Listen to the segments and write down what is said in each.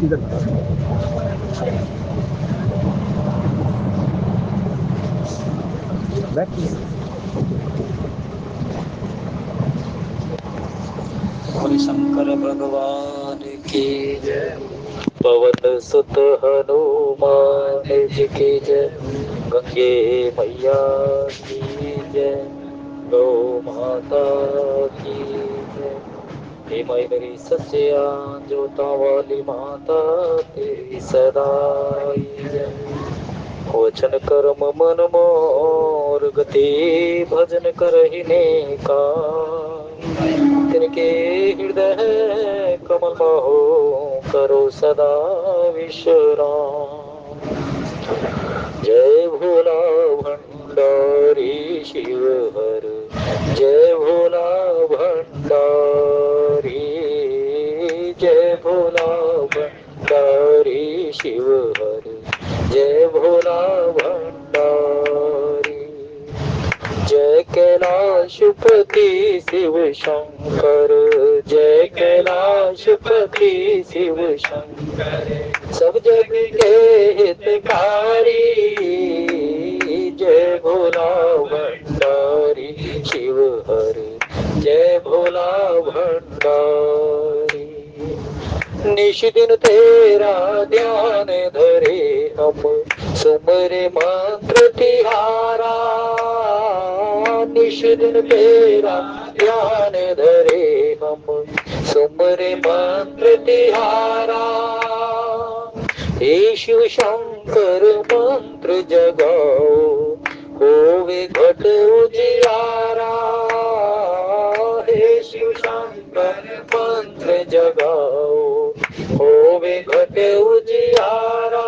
इधर बैठ। बोले शंकर भगवान की जय। पवन सुत हनुमान जी की जय। गंगे मैया की जय। गौ माता की जय। हे माई मेरी सच्चिया जोता वाली माता तेरी सदाई जय। वचन कर्म मन मोर गति भजन करहिने का। तिनके हृदय कमल महो करो सदा विश्राम। जय भोला भंडारी शिव हर। जय भोला भंडारी। जय भोला भंडारी शिव हर। जय भोला भंडारी। जय कैलाशपति शिव शंकर। जय कैलाशपति शिव शंकर। सब जग के हितकारी। जय भोला भंडारी शिव हर। जय भोला भंडारी। निश दिन तेरा ध्यान धरे हम सुमरे मंत्र तिहारा। निश दिन तेरा ध्यान धरे हम सुमरे मंत्र तिहारा। हे शिव शंकर मंत्र जगाओ होवे घट उजियारा। हे शिव शंकर मंत्र जगाओ होवे घट उजियारा।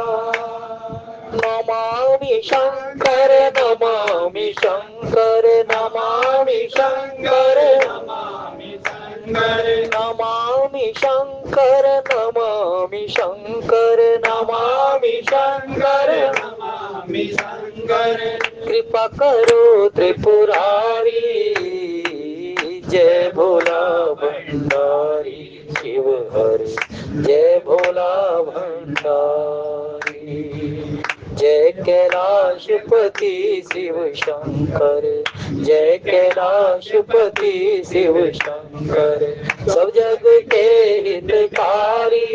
नमामि शंकर नमामि शंकर नमामि शंकर नमामि शंकर नमामि शंकर नमामि शंकर नमामि शंकर नमामि शंकर। कृपा करो त्रिपुरारी। जय भोला भंडारी शिव हर। जय भोला भंडारी। जय कैलाशपति शिव शंकर। जय कैलाशपति शिव शंकर। सब जग के हितकारी।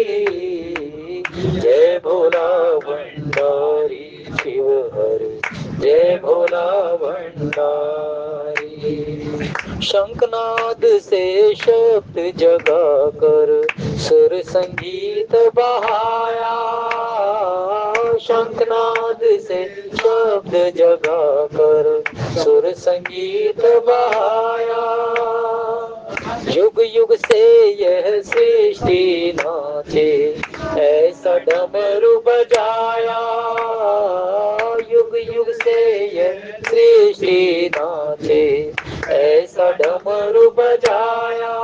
जय भोला भंडारी शिव हर। जय भोला भंडारी। शंखनाद से शब्द जगा कर सुर संगीत बहाया। शंखनाद से शब्द जगा कर सुर संगीत बहाया। युग युग से यह सृष्टि नाचे ऐसा डमरू बजाया। युग युग से यह सृष्टि नाचे ऐसा डमरू बजाया।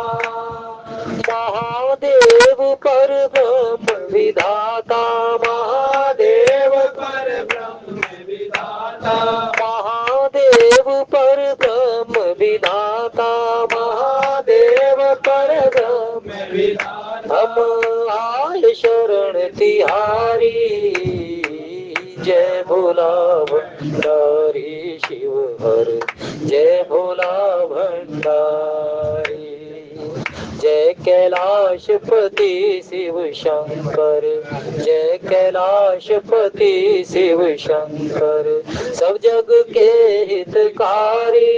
महादेव पर ब्रह्म विधाता। महादेव पर ब्रह्म विधाता। महादेव पर ब्रह्म विधाता। महादेव पर ब्रह्म विधाता। हम आए शरण तिहारी। जय भोला भंडारी शिव हर। जय भोला भंडारी। जय कैलाशपति शिव शंकर। जय कैलाशपति शिव शंकर। सब जग के हितकारी।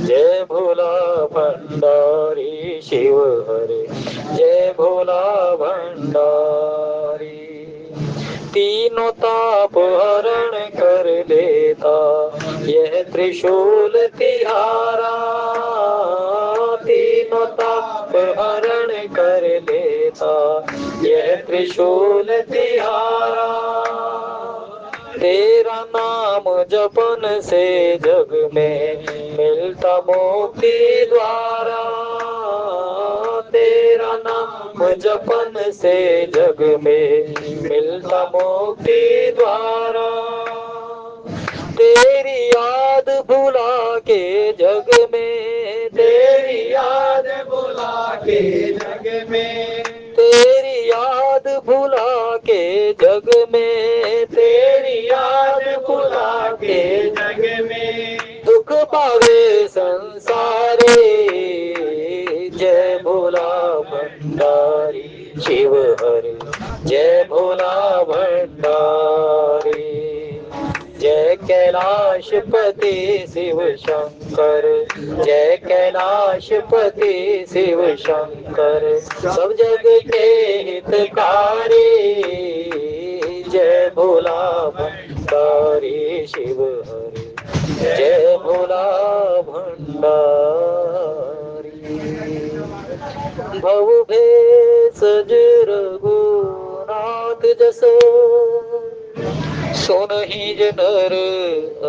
जय भोला भंडारी शिव हर। जय भोला भंडारी। तीनों ताप हरण कर लेता यह त्रिशूल तिहारा। तीनों ताप हरण कर लेता यह त्रिशूल तिहारा। तेरा नाम जपन से जग में मिलता मोक्ति द्वारा। तेरा नाम जपन से जग में मिलता मोक्ति द्वारा। तेरी याद भुला के जग में। तेरी याद भुला के जग में। तेरी याद जय भोला भंडारी शिव हरि, जय भोला भंडारी। जय कैलाश पति शिव शंकर, जय कैलाश पति शिव शंकर, सब जग के हितकारी। जय भोला भंडारी शिव हरि, जय भोला भंडारी। भव भेषज रघुनाथ जस, सुनहि ज नर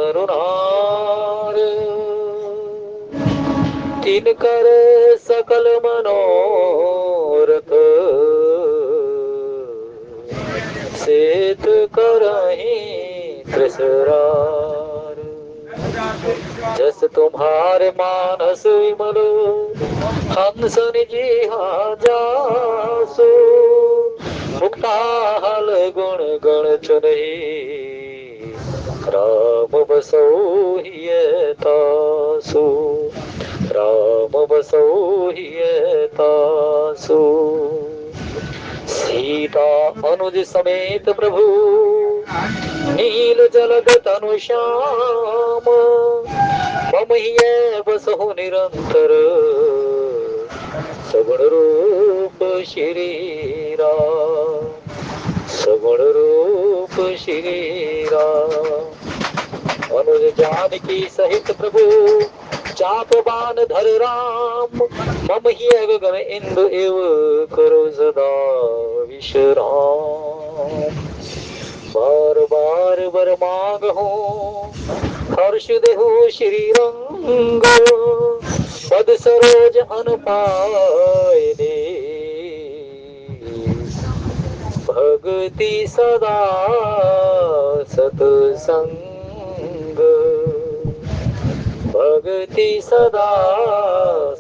अरुणार। तिनकर सकल मनोरथ, सेत करहि कृसरार। जस तुम्हारे मानस विमल, हंस निजिहा जासु। मुक्ताहल गुण गण चुनहि, राम बसौ हिय तासु। राम बसौ हिय तासु। सीता अनुज समेत प्रभु, नील जलद तनु श्याम। मम हिय बसहु निरंतर, सगुण रूप श्री राम। सगुण रूप श्री राम। अनुज जानकी सहित प्रभु, चाप बान धर राम। मम हिय गगन इंदु एव करो सदा विश्राम। बार बार बर मांग हो, हर्ष देहु श्री रंग। पद सरोज अन पाए दे, भक्ति सदा सतसंग। भक्ति सदा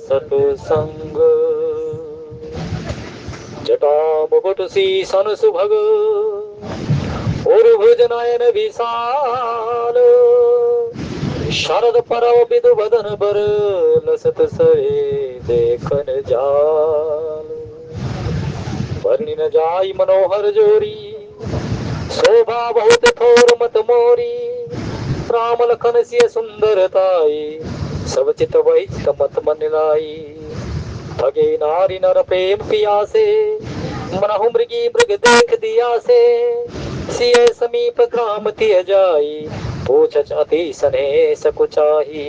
सतसंग। जटा मुकुट सीसन सुभग, और भुज नयन विशाल। शरद परव बिदु बदन बर, लसत सरे देखन जाल। वर्णि न जाई मनोहर जोरी, शोभा बहुत थोर मत मोरी। राम लखन सिय सुंदरताई, सब चित वही चित मत मन लाई। भगे नारी नर प्रेम पियासे, मनहु मृगी मृग देख दिया से। सिय समीप ग्राम तिय जाई, पूछच अति सने सकुचाही।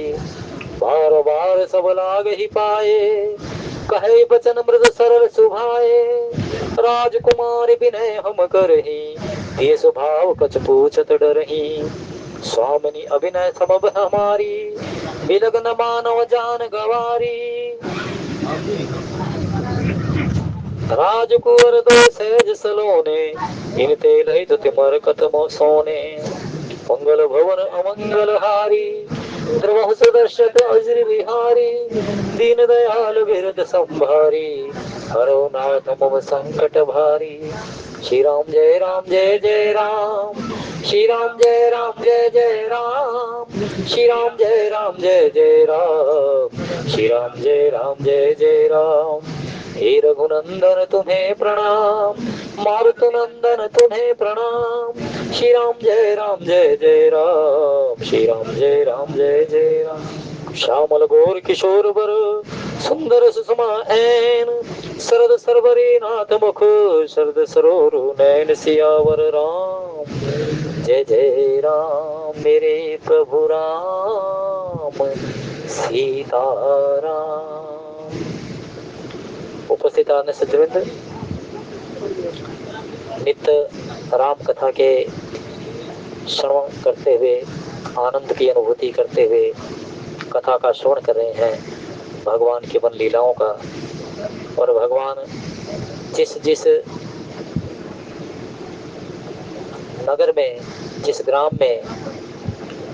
बार बार सब लाग ही पाए, कहे बचन मृद सरल सुभाए। राजकुमार विनय हम करही, ये स्वभाव कछ पूछत डरही। स्वामिनी अभिनय समब हमारी, बिलग न मानव जान गवारी। राजकुंवर दो सहज सलोने, इन ते लहित तिमर कतमो सोने। मंगल भवन अमंगल हारी, द्रवहु सुदर्शत अजर विहारी। दीन दयाल बिरद संभारी, हरो नाथ मम संकट भारी। श्री राम जय राम जय जय राम, श्री राम जय राम जय जय राम। श्री राम जय राम जय जय राम, श्री राम जय राम जय जय राम। हे रघुनंदन तुम्हें प्रणाम, मारुत नंदन तुम्हें प्रणाम। श्री राम जय जय राम, श्री राम जय जय राम। श्यामल गोर किशोर वर, सुंदर सुषमा ऐन। शरद सरवरी नाथ मुख, शरद सरोरु नैन सियावर राम। जय जय राम मेरे प्रभु राम, सीताराम। उपस्थित आने सज्जनवृंद, नित्य राम कथा के श्रवण करते हुए, आनंद की अनुभूति करते हुए कथा का श्रवण कर रहे हैं, भगवान की वन लीलाओं का। और भगवान जिस जिस नगर में, जिस ग्राम में,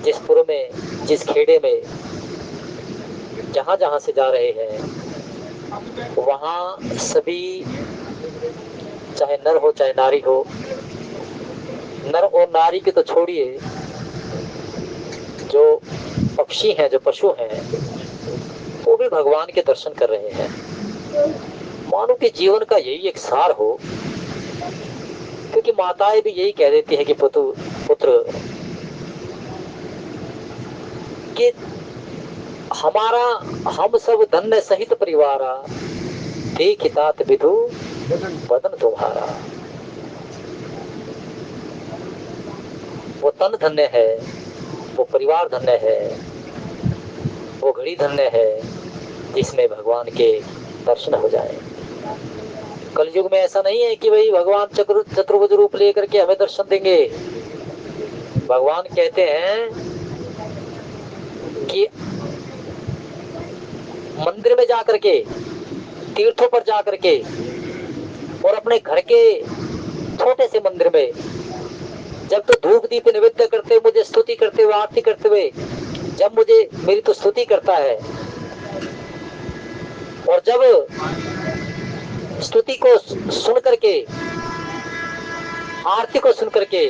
जिस पुर में, जिस खेड़े में, जहां जहां से जा रहे हैं, वहां सभी, चाहे नर हो चाहे नारी हो, नर और नारी की तो छोड़िए, जो पक्षी हैं, जो पशु हैं, वो भी भगवान के दर्शन कर रहे हैं। मानो कि जीवन का यही एक सार हो, क्योंकि माताएं भी यही कह देती है कि पुत्र पुत्र कि हमारा हम सब धन्य सहित परिवारा, देखितात विधु बदन तुम्हारा। वो तन धन्य है, वो परिवार धन्य है, वो घड़ी धन्य है जिसमें भगवान के दर्शन हो जाए। कलयुग में ऐसा नहीं है कि भाई भगवान चतुर्भुज रूप लेकर के हमें दर्शन देंगे। भगवान कहते हैं कि मंदिर में जाकर के, तीर्थों पर जाकर के, और अपने घर के छोटे से मंदिर में जब तो धूप दीप निवेद्य करते हुए, मुझे स्तुति करते हुए, आरती करते हुए, जब मुझे मेरी तो स्तुति करता है, और जब स्तुति को सुन करके, आरती को सुन करके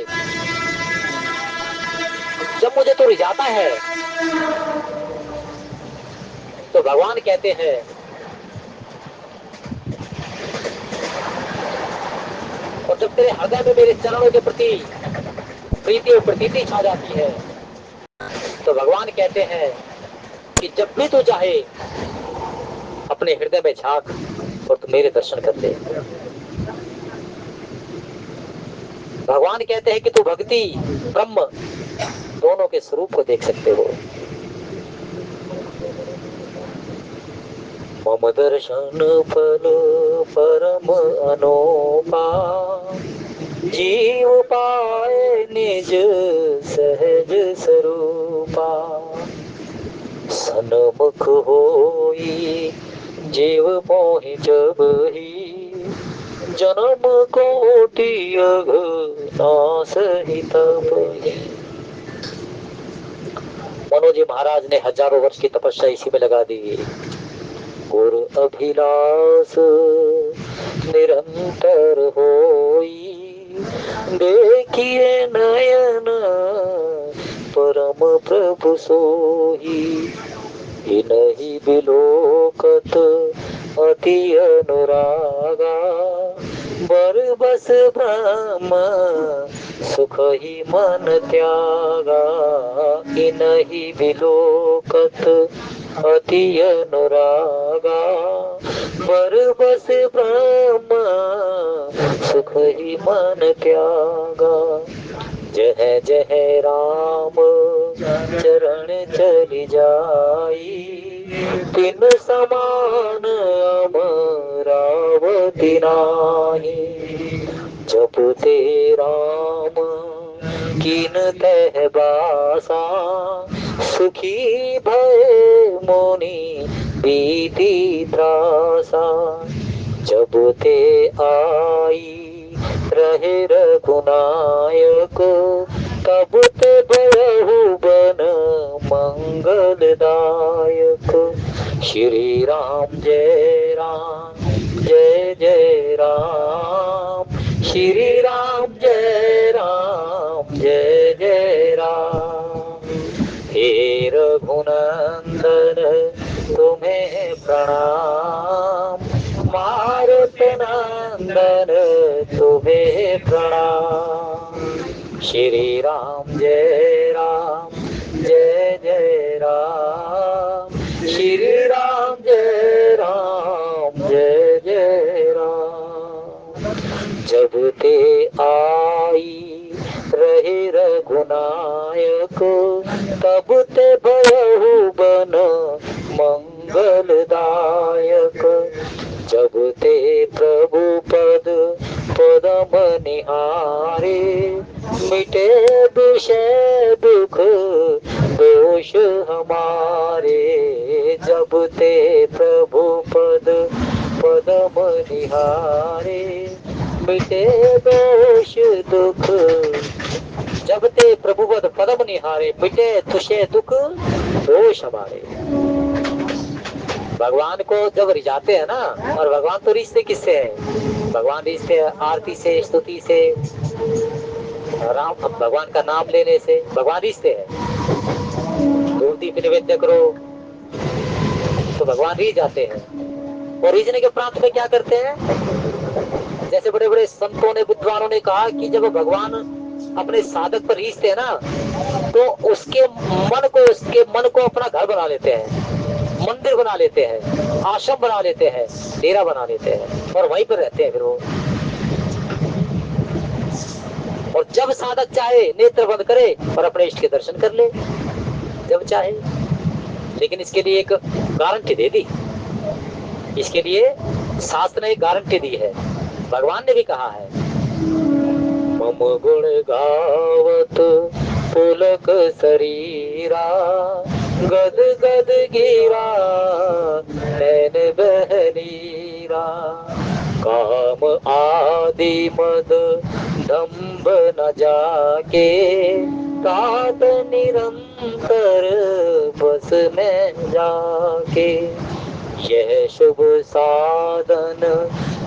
जब मुझे तो रिझाता है, तो भगवान कहते हैं और जब तेरे हृदय में मेरे चरणों के प्रति प्रीति और प्रतीति छा जाती है, तो भगवान कहते हैं कि जब भी तू चाहे अपने हृदय में झांक और तू मेरे दर्शन कर ले। भगवान कहते हैं कि तू भक्ति ब्रह्म दोनों के स्वरूप को देख सकते हो। मम दर्शन फल परम अनोपा, जीव पाए निज सहज स्वरूपा। सन्मुख होई जीव मोहि जब ही, जन्म कोटि नाश ही तब ही। मनोज जी महाराज ने हजारों वर्ष की तपस्या इसी में लगा दी। गुर अभिलाष निरंतर होई, देखिए नयन परम प्रभु सोही। इनहि बिलोकत अति अनुरागा, बर बस ब्रह्म सुख ही मन त्यागा। इनहि बिलोकत अति अनुरागा, बर बस ब्रह्म सुख ही मन त्यागा। जह जह राम चरण चली जाई, तिन समान अमरावती नाही। जब ते राम कीन तह बासा, सुखी भय मोनि बीती त्रासा। जब ते आई रहे रघुनायक, तब ते भयहु बन मंगलदायक। श्री राम जय राम जय जय राम, श्री राम जय राम जय जय राम। हे रघुनंदन तुम्हें प्रणाम, मारुति नंदन तुम्हें प्रणाम। श्री राम जय राम, श्री राम जय जय राम। जब ते आई रहे रघुनायक, तब ते भयहु बन मंगलदायक। जब ते प्रभु पद पदम निहारे, मिटे विषय दुख दोष हमारे। जब ते प्रभु पद पदम निहारे, मिटे दोष दुख। जब ते प्रभु पद पदम निहारे, मिटे तुषे दुख दोष हमारे। भगवान को जब रिझाते हैं ना, और भगवान तो रिश्ते किससे है? भगवान रिश्ते आरती से, स्तुति से, राम भगवान का नाम लेने से भगवान रिश्ते है। धूप दीप निवेद्य करो तो भगवान रिझ जाते हैं। और रीझने के प्रांत में क्या करते हैं? जैसे बड़े बड़े संतों ने, विद्वानों ने कहा कि जब भगवान अपने साधक पर रीझते हैं ना, तो उसके मन को अपना घर बना लेते हैं, मंदिर बना लेते हैं, आश्रम बना लेते हैं, डेरा बना लेते हैं और वहीं पर रहते हैं फिर वो। और जब साधक चाहे नेत्र बंद करे और अपने इष्ट के दर्शन कर ले, जब चाहे। लेकिन इसके लिए एक गारंटी दे दी, इसके लिए शास्त्र ने एक गारंटी दी है, भगवान ने भी कहा है, मम गुण गावत पुलक शरीरा, गद गद गिरा नैन बहनीरा, काम आदि मद दम्भ न जाके, तात निरंतर बस में जाके, यह शुभ साधन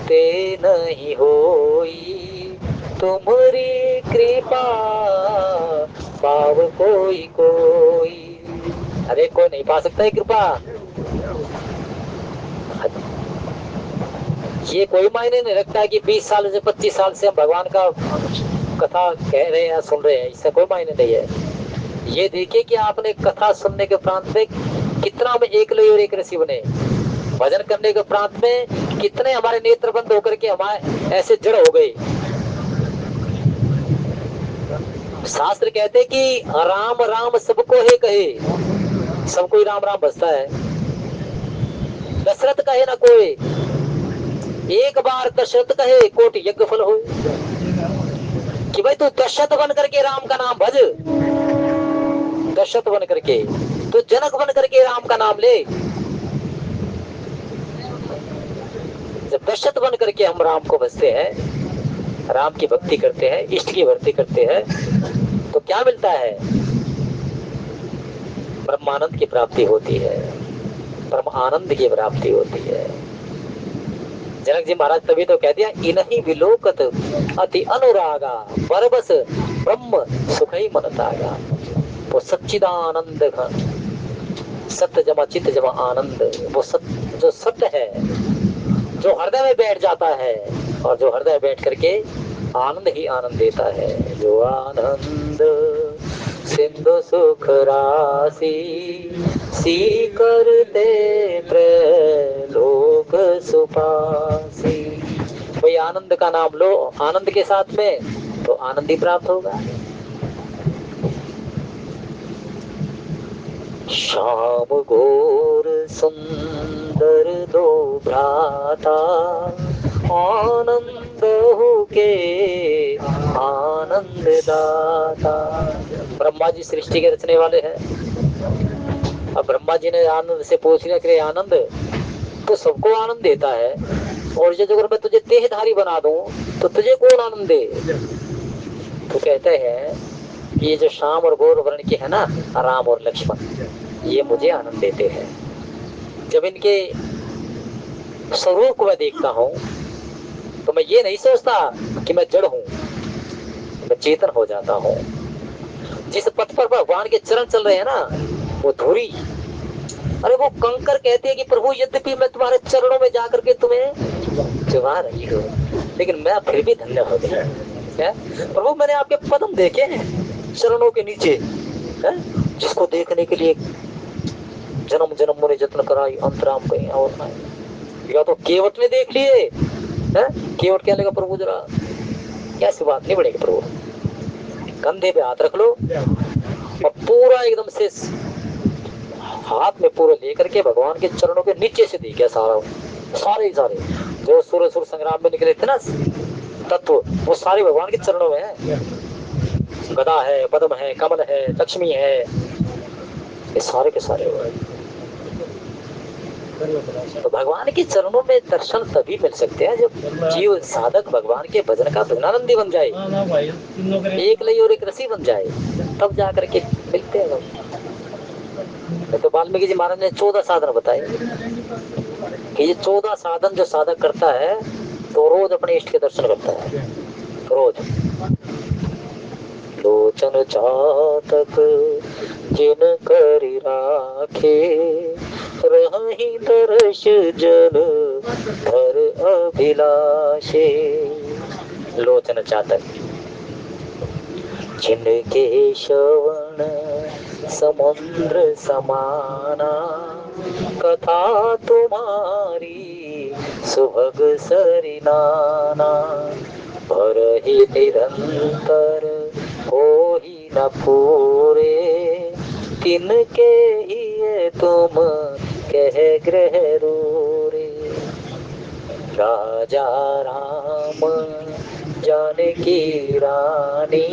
ते नहीं होई, तुम्हारी कृपा पाव कोई कोई। अरे कोई नहीं पा सकता है कृपा, ये कोई मायने नहीं रखता कि 20 साल से 25 साल से हम भगवान का कथा कह रहे हैं या सुन रहे हैं, इससे कोई मायने नहीं है। ये देखिए कि आपने कथा सुनने के प्रांत में कितना में एक लय और एक रसी बने, भजन करने के प्रांत में कितने हमारे नेत्र बंद होकर के हमारे ऐसे जड़ हो गए। शास्त्र कहते कि राम राम सबको है कहे, सबको ही राम राम बसता है। दशरथ कहे ना कोई, एक बार दशरथ कहे कोटि यज्ञ फल हो। कि भाई तू दशरथ बन करके राम का नाम भज, दशरथ बन करके तू जनक बन करके राम का नाम ले। जब दशरथ बन करके हम राम को भजते हैं, राम की भक्ति करते हैं, इष्ट की भक्ति करते हैं, तो क्या मिलता है? ब्रह्मानंद की प्राप्ति होती है, परम आनंद की प्राप्ति होती है। जनक जी महाराज तभी तो कह दिया, इनहि विलोकत अति अनुरागा, परबस ब्रह्म सुख ही मन तागा। वो सच्चिदानंद घन, सत्य जमा चित्त जमा आनंद, वो सत्य जो सत्य है, जो हृदय में बैठ जाता है, और जो हृदय बैठ करके आनंद ही आनंद देता है। जो आनंद सिंधु सुख राशि, सी करते लोक सुपासी। कोई आनंद का नाम लो आनंद के साथ में, तो आनंद ही प्राप्त होगा। श्याम घोर सुंदर दो भ्राता, आनंद हो के आनंद दाता। ब्रह्मा जी सृष्टि के रचने वाले हैं। अब ब्रह्मा जी ने आनंद से पूछ लिया कि आनंद तो सबको आनंद देता है, और ये अगर मैं तुझे देहधारी बना दूं तो तुझे कौन आनंद दे? तो कहते हैं कि ये जो श्याम और गौर वर्ण के है ना, राम और लक्ष्मण, ये मुझे आनंद देते हैं। जब इनके स्वरूप को मैं देखता हूँ तो मैं ये नहीं सोचता कि मैं जड़ हूँ, मैं चेतन हो जाता हूँ। जिस पथ पर भगवान के चरण चल रहे हैं ना, वो धुरी, अरे वो कंकर कहते हैं कि प्रभु यद्यपि मैं तुम्हारे चरणों में जाकर के तुम्हें चुभा रही हूँ, लेकिन मैं फिर भी धन्य हो गया। प्रभु मैंने आपके पदम देखे हैं चरणों के नीचे, है? जिसको देखने के लिए जन्म जन्म मुझे जत्न कराई, अंतराम कहीं और नहीं। या तो केवट ने देख लिए, है? केवट कहने का प्रभु जरा कैसी बात नहीं बढ़ेगी प्रभु, कंधे पे हाथ रख लो और पूरा एकदम से हाथ में पूरा लेकर के भगवान के चरणों के नीचे से देखा सारे जो सुर संग्राम में निकले थे ना तत्व, वो सारे भगवान के चरणों में है। गदा है, पद्म है, कमल है, लक्ष्मी है, ये सारे के सारे तो भगवान के चरणों में दर्शन तभी मिल सकते हैं जब जीव साधक भगवान के भजन का भजनानंदी बन जाए, एक लय और एक रसी बन जाए, तब जाकर के मिलते हैं। तो वाल्मीकि जी महाराज ने 14 साधन बताए कि ये 14 साधन जो साधक करता है तो रोज अपने इष्ट के दर्शन करता है। रोज लोचन चातक जिन करि राखे, रही तरस जल धर अभिलाषे। लोचन चातक जिनके श्रवण समुद्र समाना, कथा तुम्हारी सुभग सरिनाना। भरहि निरंतर हो ही न पूरे, तिनके ही तुम कह ग्रह रूरे। राजा राम जानकी रानी,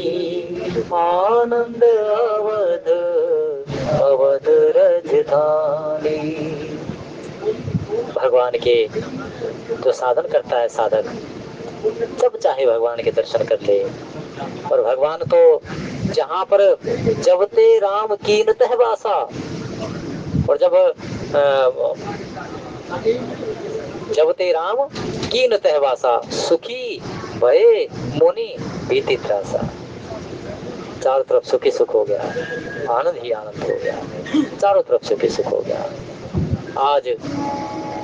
आनंद अवध अवध राजधानी। भगवान के जो साधन करता है साधक, जब चाहे भगवान के दर्शन कर ले। और भगवान तो जहाँ पर जब ते राम कीनत है वासा, और जब ते राम कीन तहवासा, सुखी भये मुनि बीती त्रासा। चारों तरफ सुखी सुख हो गया, आनंद ही आनंद हो गया, चारों तरफ सुखी सुख हो गया। आज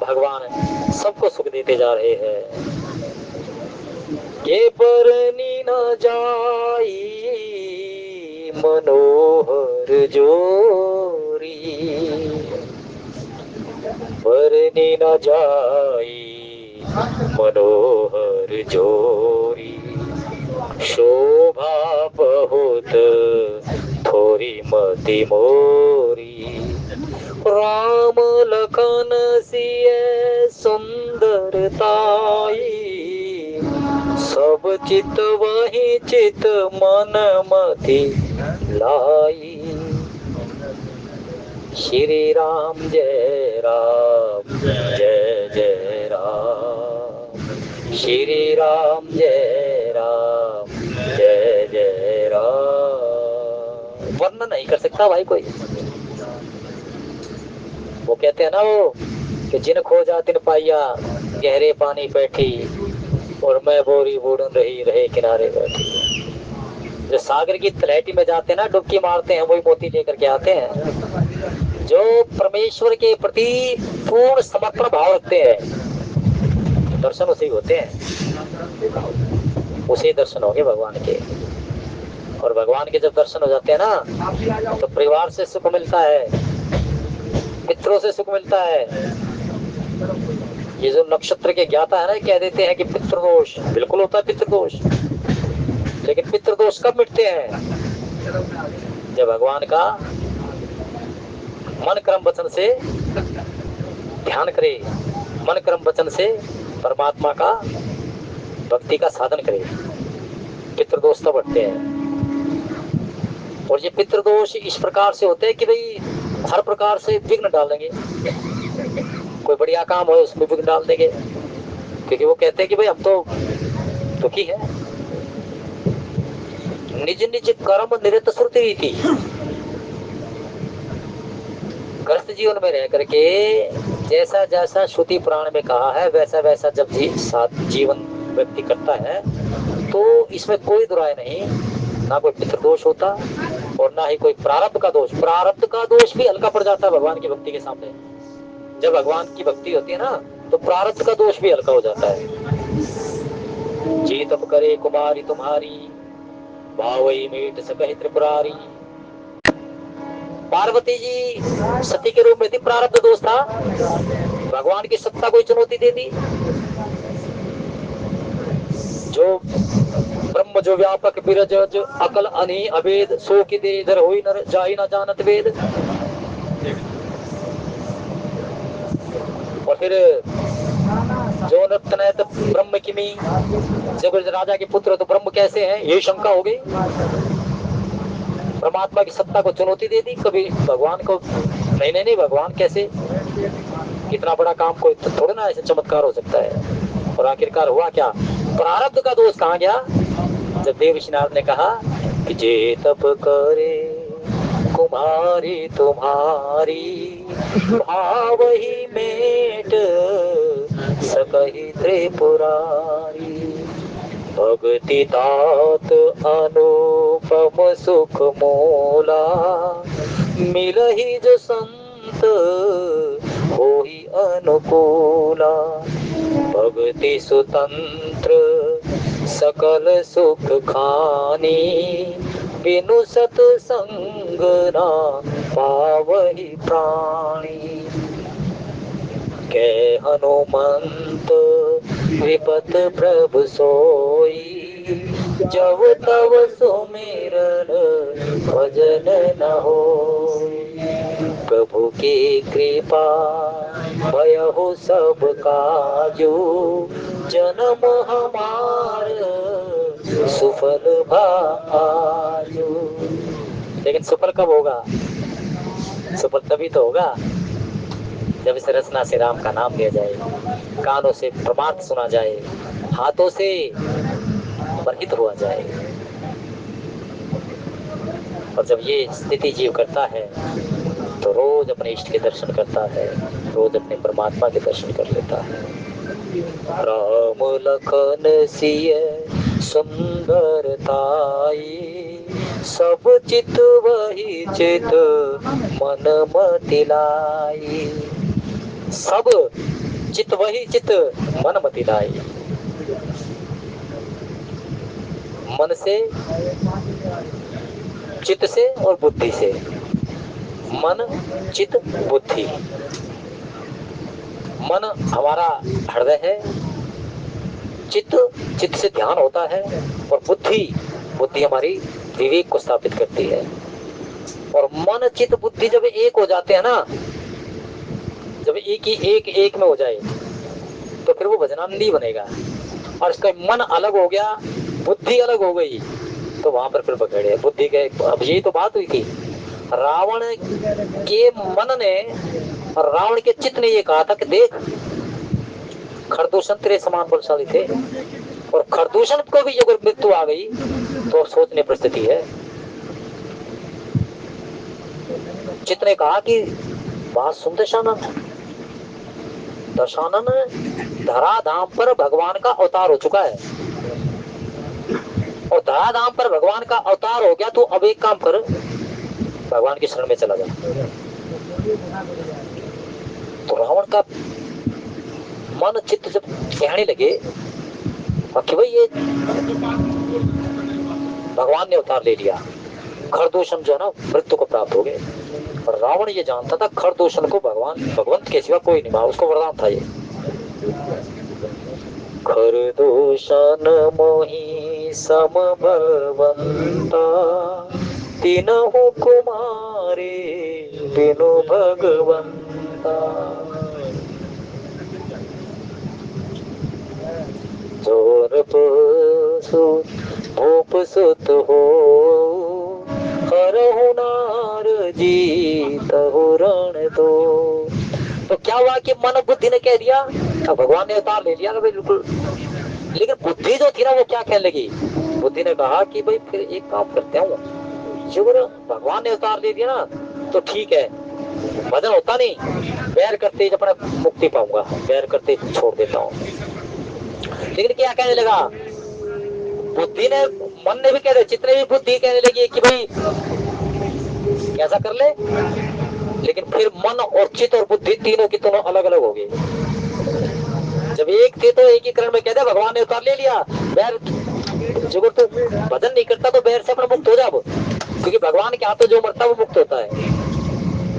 भगवान सबको सुख देते जा रहे हैं। ये बरनी न जाई मनोहर जोरी, बरनी न जाई मनोहर जोरी। शोभा बहुत थोरी मति मोरी, राम लखन सिय सुंदरताई। सब चित वही चित मन मति लाई। श्री राम जय राम जय जय राम, श्री राम जय राम जय जय राम। वर्णन नहीं कर सकता भाई कोई। वो कहते हैं ना वो कि जिन खोजा तिन पाइया, गहरे पानी बैठी, और मैं बोरी बूढ़न रही रहे किनारे बैठी। जो सागर की तलहटी में जाते हैं ना, डुबकी मारते हैं, वही मोती लेकर के आते हैं। जो परमेश्वर के प्रति पूर्ण समर्पण भाव रखते हैं, दर्शन उसी होते हैं, उसी दर्शन होंगे भगवान के। और भगवान के जब दर्शन हो जाते हैं ना, तो परिवार से सुख मिलता है, मित्रों से सुख मिलता है। ये जो नक्षत्र के ज्ञाता है ना, कह देते हैं कि पितृदोष बिल्कुल होता है, पितृदोष। लेकिन पितृदोष कब मिटते हैं? जब भगवान का मन कर्म वचन से ध्यान करे, मन कर्म वचन से परमात्मा का भक्ति का साधन करे, पितृदोष तब हटते हैं। और ये पितृदोष इस प्रकार से होते हैं कि भाई हर प्रकार से विघ्न डाल देंगे। कोई बढ़िया काम हो उसमें विघ्न डाल देंगे, क्योंकि वो कहते हैं कि भाई हम तो दुखी है। निज निज कर्म निरत श्रुति रीति, ग्रस्त जीवन में रह करके जैसा जैसा श्रुति पुराण में कहा है, वैसा वैसा जब जीवन व्यक्ति करता है, तो इसमें कोई दुराय नहीं, ना कोई पितृदोष होता और ना ही कोई प्रारब्ध का दोष। प्रारब्ध का दोष भी हल्का पड़ जाता है भगवान की भक्ति के सामने। जब भगवान की भक्ति होती है ना, तो प्रारब्ध का दोष भी हल्का हो जाता है। जी तप करे कुमारी तुम्हारी, भावई मीट सकहि त्रिपुरारी। पार्वती जी सती के रूप में थी, प्रारब्ध दोष था, भगवान की सत्ता को चुनौती दे दी। जो ब्रह्म जो व्यापक बिरज जो अकल अनी अभेद, सो कि दे इधर होई न जाई न जानत वेद। और फिर जो नतनैत ब्रह्म किमी, जब राजा के पुत्र तो ब्रह्म कैसे हैं, ये शंका हो गई। परमात्मा की सत्ता को चुनौती दे दी। कभी भगवान को नहीं भगवान कैसे, कितना बड़ा काम कोई तो थोड़ा ना ऐसे चमत्कार हो सकता है। और आखिरकार हुआ क्या? प्रारब्ध का दोष कहाँ गया? जब देव नारद ने कहा कि जे तप करे कुमारी तुम्हारी, भाव ही मेट सकहि त्रिपुरारी। भक्ति तात अनुपम सुख मूला, मिलहि जो संत होई अनुकूला। भक्ति सुतंत्र सकल सुख खानी, बिनु सतसंग ना पावहि प्राणी। कै हनुमंत विपत प्रभु सोई, जब तब सुमिरन भजन न होई। प्रभु की कृपा भयहु सब काजू, जन्म हमार सुफल भाजू। लेकिन सुफल कब होगा? सुफल तभी तो होगा जब इस रचना से राम का नाम लिया जाए, कानों से परमार्थ सुना जाए, हाथों से वर्हित हुआ जाए। और जब ये स्थिति जीव करता है तो रोज अपने इष्ट के दर्शन करता है, रोज अपने परमात्मा के दर्शन कर लेता है। राम लखन सिय सुंदरताई, सब चित वही चित मन मति लाई। सब चित वही चित मन मति लाई। मन से, चित्त से और बुद्धि से। मन, चित्त, बुद्धि। मन हमारा हृदय है, चित्त, चित्त से ध्यान होता है, और बुद्धि, बुद्धि हमारी विवेक को स्थापित करती है। और मन, चित्त, बुद्धि जब एक हो जाते हैं ना, जब एक ही एक में हो जाए तो फिर वो भजनानंदी बनेगा। और इसका मन अलग हो गया, बुद्धि अलग हो गई, तो वहां पर फिर पकड़े बुद्धि के। अब यही तो बात हुई थी, रावण के मन ने और रावण के चित्त ने ये कहा था कि देख, खरदूषण तेरे समान बलशाली थे, और खरदूषण को भी अगर मृत्यु आ गई तो सोचने पर स्थिति है। चित्त ने कहा कि बात सुन दशानन, दशानन धराधाम पर भगवान का अवतार हो चुका है, और धराधाम पर भगवान का अवतार हो गया, तो अब एक काम कर, भगवान की शरण में चला जा। तो रावण का मन चित्त जब कहने लगे कि भाई ये भगवान ने अवतार ले लिया, खरदूषण जो है ना मृत्यु को प्राप्त हो गए। और रावण ये जानता था खरदूषण को भगवंत के सिवा कोई नहीं मार, उसको वरदान था ये। खरदूषण मोहि सम बलवंता, तीनहु कुमारे बिनु भगवंता। जोर सुत भूप सुत हो, हरहु नार जीतहु रण दो। तो क्या हुआ कि मन बुद्धि ने कह दिया, अब भगवान ने अवतार ले लिया बिल्कुल। लेकिन बुद्धि जो थी ना वो क्या कहने लगी, बुद्धि ने कहा कि भाई फिर एक काम करते हैं, अगर भगवान ने अवतार ले दिया ना तो ठीक है, भजन होता नहीं, बैर करते ही अपना मुक्ति पाऊंगा, बैर करते ही छोड़ देता हूँ। लेकिन क्या कहने लगा, बुद्धि ने, मन ने भी कह दिया, चित्त ने भी बुद्धि कहने लगी कि भाई ऐसा कर ले। लेकिन फिर मन और चित्त और बुद्धि तीनों की दोनों अलग अलग हो गई। जब एक थे तो एक ही करण में कह दिया भगवान ने उतार ले लिया, बैर जो तो भजन नहीं करता तो बैर से अपना मुक्त हो जाओ, क्योंकि भगवान के हाथों जो मरता है वो मुक्त होता है।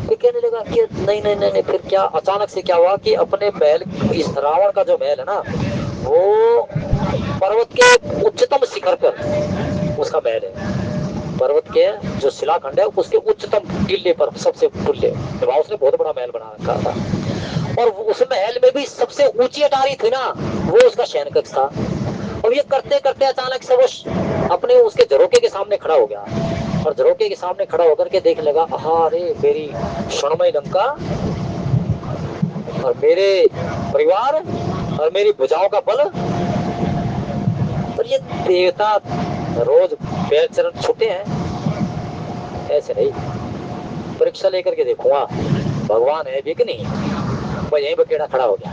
फिर कहने लगा कि नहीं नहीं नहीं, नहीं। फिर क्या अचानक से क्या हुआ कि अपने महल, इस रावण का जो महल है ना, वो पर्वत के उच्चतम शिखर पर उसका महल है। पर्वत के जो शिलाखंड है उसके उच्चतम टिल्ले पर, सबसे टिल्ले, उसने बहुत बड़ा महल बना रखा था। और उस महल में भी सबसे ऊंची अटारी थी ना, वो उसका शयन कक्ष था। और ये करते करते अचानक से वो अपने उसके झरोके के सामने खड़ा हो गया, और झरोके के सामने खड़ा होकर के देख लगा, अरे मेरी स्वर्णमय लंका और मेरे परिवार और मेरी भुजाओं का बल। और ये देवता रोज पैर चरण छूटे हैं, ऐसे नहीं, परीक्षा लेकर के देखूंगा भगवान है भी कि नहीं। मैं यहीं बकेड़ा खड़ा हो गया,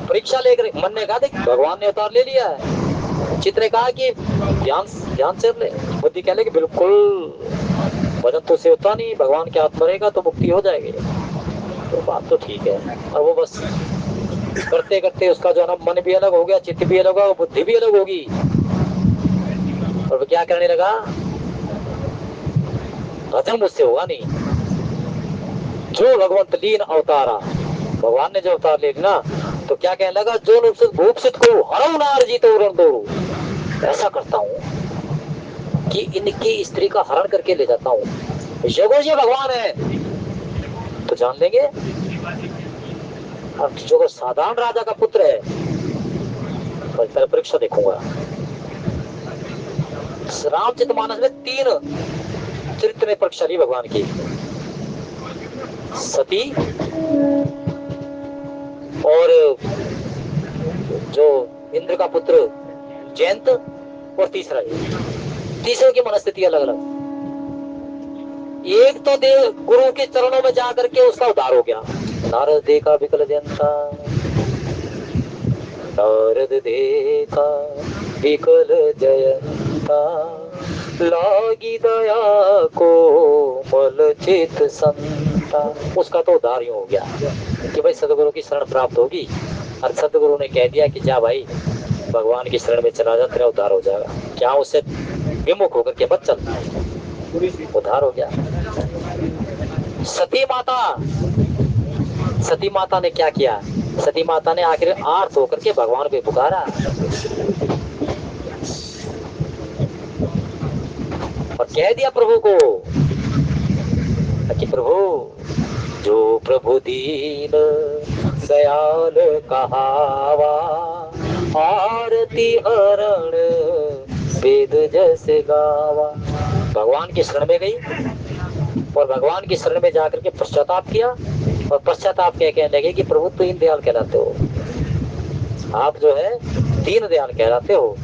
परीक्षा लेकर। मन ने कहा देख भगवान ने अवतार ले लिया है, चित्त ने कहा कि ध्यान से ले, बुद्धि कह ले कि बिल्कुल भजन तो से होता नहीं, भगवान के हाथ मरेगा तो मुक्ति हो जाएगी। तो बात तो ठीक है। और वो बस करते करते उसका जो है ना मन भी अलग हो गया, चित्त भी अलग होगा, बुद्धि भी अलग होगी। और वो क्या करने लगा, हजम उससे होगा नहीं। जो भगवंत लीन अवतारा, भगवान ने जो अवतार ले ना, तो क्या कहने लगा, जो भूपसित को हरऊ नार जीतो रण दो, ऐसा करता हूँ कि इनकी स्त्री का हरण करके ले जाता हूँ। योगो जी भगवान है तो जान लेंगे। अब जो साधारण राजा का पुत्र है, पर पहले परीक्षा देखूंगा। रामचरितमानस में 3 चरित्र ने परीक्षा ली भगवान की, सती और जो इंद्र का पुत्र जयंत, और तीसरा तीसरे की मनस्थिति अलग अलग। एक तो देव गुरु के चरणों में जाकर के उसका उद्धार हो गया। नारद देखा विकल जयंता, नारद देखा विकल जयंता, लागी दया को मल चित संता। उसका तो उद्धार ही हो गया कि भाई सदगुरु की शरण प्राप्त होगी। और सदगुरु ने कह दिया कि जा भाई भगवान की शरण में चला जा, तेरा उद्धार हो जाएगा। क्या उससे विमुख होकर के बच चल, उद्धार हो गया। सती माता ने क्या किया, सती माता ने आखिर आर्त होकर के भगवान को पुकारा और कह दिया प्रभु को कि प्रभु, जो प्रभु दीन दयाल कहावा, आरती हरण वेद जैसे गावा। भगवान की शरण में गई और भगवान की शरण में जाकर के पश्चाताप किया, और पश्चाताप क्या कहने लगे कि प्रभु दीन दयाल कहलाते हो, आप जो है दीन दयाल कहलाते हो,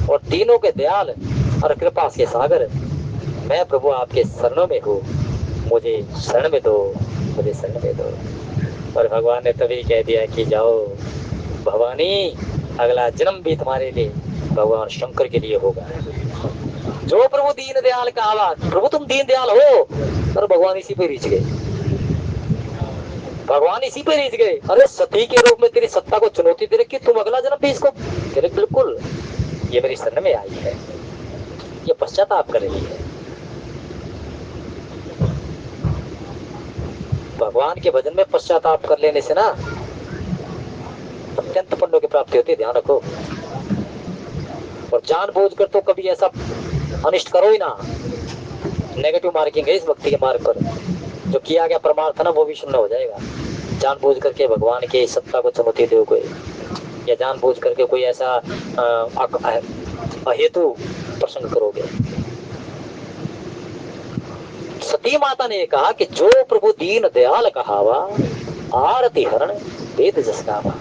और तीनों के दयाल और कृपा के सागर। मैं प्रभु आपके शरणों में हूँ, मुझे शरण में दो, मुझे शरण में दो। और भगवान ने तभी कह दिया कि जाओ भवानी, अगला जन्म भी तुम्हारे लिए भगवान शंकर के लिए होगा। जो प्रभु दीन दयाल का आवाज, प्रभु तुम दीन दयाल हो, और भगवान इसी पे रीच गए, भगवान इसी पे रीच गए। अरे सती के रूप में तेरी सत्ता को चुनौती दे रखी, तुम अगला जन्म भी इसको तेरे, बिल्कुल ये मेरी शरण में आई है, ये पश्चाताप कर रही है। भगवान के भजन में पश्चाताप कर लेने से ना अत्यंत पुण्यों की प्राप्ति होती है, ध्यान रखो। और जानबूझकर तो कभी ऐसा अनिष्ट करो ही ना। नेगेटिव मार्किंग है इस भक्ति के मार्ग पर, जो किया गया परमार्थ ना वो भी शून्य हो जाएगा। जानबूझ करके भगवान के सत्ता को चुनौती दो कोई, या जानबूझ करके कोई ऐसा अहेतु प्रसंग करोगे। सती माता ने कहा कि जो प्रभु दीन दयाल कहावा, आरती हरण वेद जस गावा।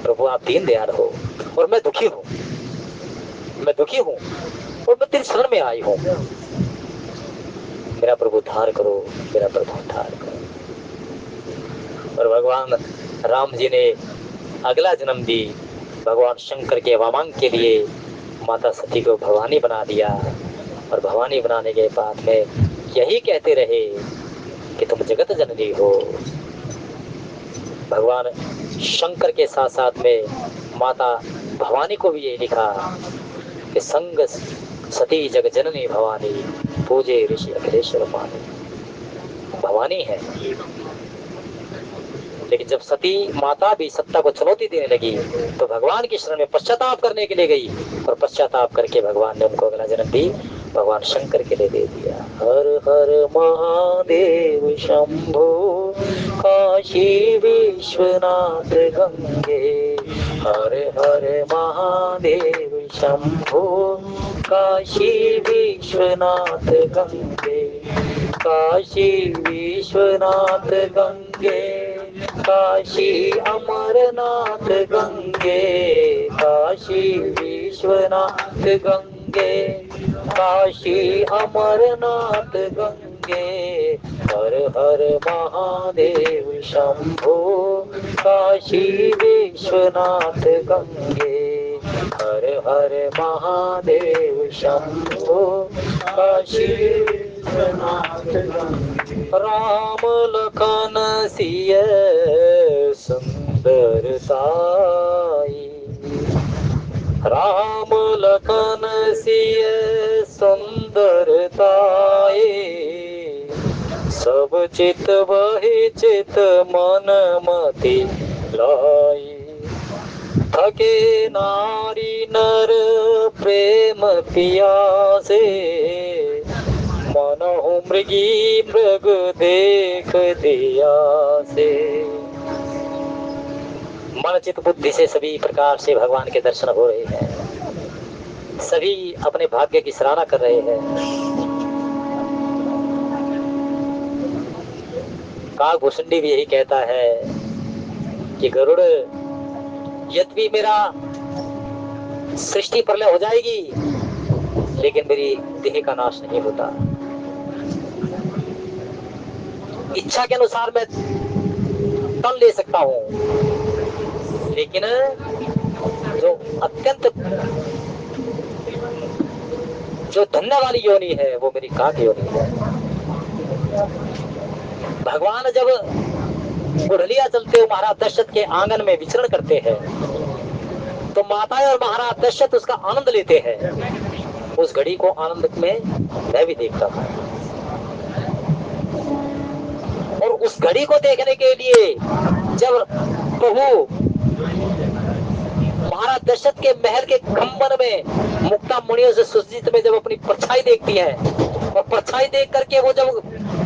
प्रभु आप दीन दयाल हो और मैं दुखी हूँ, मैं दुखी हूँ और मैं तेरी शरण में आई हूँ। मेरा प्रभु उद्धार करो, मेरा प्रभु उद्धार करो। और भगवान राम जी ने अगला जन्म दी भगवान शंकर के वामांग के लिए, माता सती को भवानी बना दिया। और भवानी बनाने के बाद में यही कहते रहे कि तुम जगत जननी हो। भगवान शंकर के साथ साथ में माता भवानी को भी यही लिखा कि संग सती जग जननी भवानी, पूजे ऋषि अखिलेश्वर पानी। भवानी है, लेकिन जब सती माता भी सत्ता को चुनौती देने लगी तो भगवान की शरण में पश्चाताप करने के लिए गई, और पश्चाताप करके भगवान ने उनको अगला जन्म भी भगवान शंकर के लिए दे दिया। हर हर महादेव शंभो, काशी विश्वनाथ गंगे। हर हर महादेव शंभो, काशी विश्वनाथ गंगे। काशी विश्वनाथ गंगे, काशी अमरनाथ गंगे। काशी विश्वनाथ गंगे, काशी अमरनाथ गंगे। हर हर महादेव शंभो, काशी विश्वनाथ गंगे। हर हर महादेव शंभो काशी राम लखन सिय सुंदर साई, राम लखन सिय सुंदरताए, सब चित वही चित मन मति लाई, थके नारी नर प्रेम पियासे, मनहु मृगी मृग देख दिया से। मन चित बुद्धि से सभी प्रकार से भगवान के दर्शन हो रहे हैं, सभी अपने भाग्य की सराहना कर रहे हैं। काकभूषुंडी भी यही कहता है कि गरुड़, यद्यपि मेरा सृष्टि प्रलय हो जाएगी लेकिन मेरी देह का नाश नहीं होता। इच्छा के अनुसार मैं तन ले सकता हूं, लेकिन जो अत्यंत जो धन्य वाली योनि है वो मेरी काक योनि है। भगवान जब बुढ़लिया चलते हुए महाराज दशरथ के आंगन में विचरण करते हैं तो माता और महाराज दशरथ उसका आनंद लेते हैं। उस घड़ी को आनंद में मैं भी देखता था, और उस घड़ी को देखने के लिए जब प्रभु महाराज दशरथ के महल के खंबन में मुक्ता मुनियों से सुसज्जित में जब अपनी परछाई देखती है, और परछाई देख करके वो जब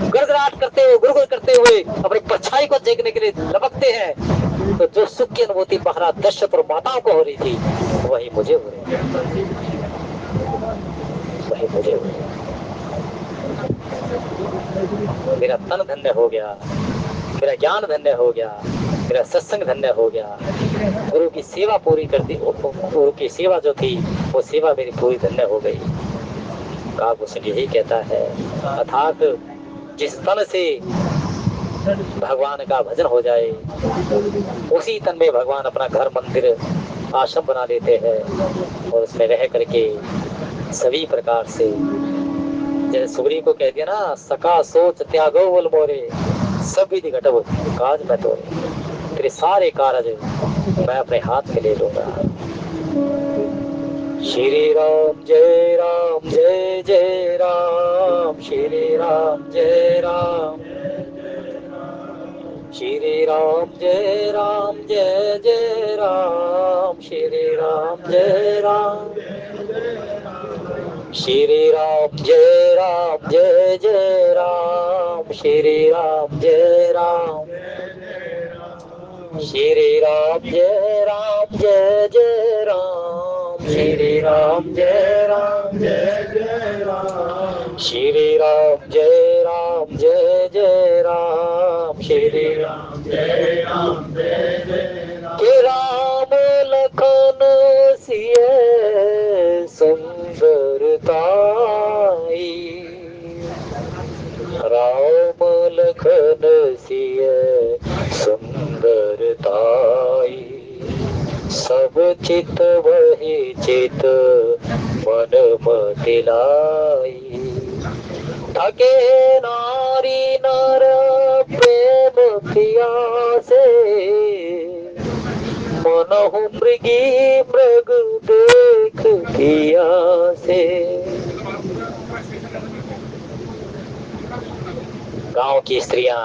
गड़गड़ाहट करते हुए गुड़गुड़ करते हुए अपनी परछाई को देखने के लिए लपकते हैं, तो जो सुख की अनुभूति महाराज दशरथ और माताओं को हो रही थी वही मुझे हो रही है, वही मुझे हो रही है। मेरा तन धन्य हो गया, मेरा ज्ञान धन्य हो गया, मेरा सत्संग धन्य हो गया, गुरु की सेवा पूरी कर दी। गुरु की सेवा जो थी वो सेवा मेरी पूरी धन्य हो गई। काकभूषुंडी यही कहता है, अर्थात जिस तन से भगवान का भजन हो जाए उसी तन में भगवान अपना घर मंदिर आश्रम बना लेते हैं, और उसमें रह करके सभी प्रकार से, जैसे सुग्रीव को कह दिया ना, सका सोच त्यागो बोल मोरे सब विधि घटव काज मैं तो, तेरे सारे कार्य मैं अपने हाथ में ले लूंगा। श्री राम जय राम जय जय राम, श्री राम जय राम, श्री राम जय राम जय जय राम, श्री राम जय राम, श्री राम जय राम जय जय राम, श्री राम जय राम, श्री राम जय राम जय जय राम, श्री राम जय राम जय जय राम, श्री राम जय राम जय जय राम, श्री राम जय राम जय जय राम। के राम लखन सिय सुंदरताई, राम लखन सिय सुंदरताई, सब चित वही चित मन मति लाई, थके नारी नर प्रेम पियासे, मनहु मृगी मृग देख दिया से। गांव की स्त्रियां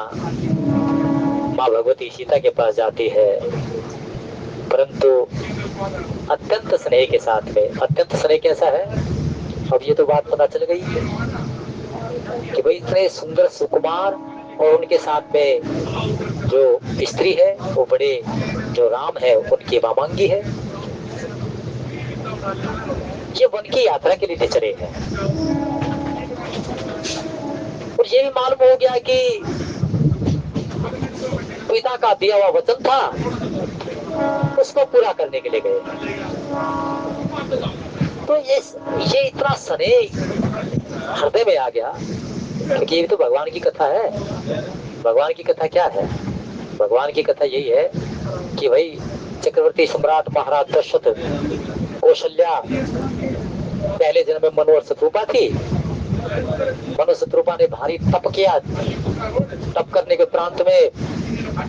माँ भगवती सीता के पास जाती है, परंतु अत्यंत स्नेह के साथ में। अत्यंत स्नेह कैसा है, अब ये तो बात पता चल गई कि भाई इतने सुंदर सुकुमार और उनके साथ में जो स्त्री है वो बड़े, जो राम है उनकी मामांगी है। ये वन की यात्रा के लिए चले हैं, और ये भी मालूम हो गया कि पिता का दिया हुआ वचन था, उसको पूरा करने के लिए गए। तो ये इतना स्नेह हृदय में आ गया, क्योंकि ये तो भगवान की कथा है। भगवान की कथा क्या है? भगवान की कथा यही है कि भाई चक्रवर्ती सम्राट महाराज दशरथ कौशल्या पहले जन्म में मनु और शत्रुपा थी। मनु शत्रुपा ने भारी तप किया। तप करने के उपरांत में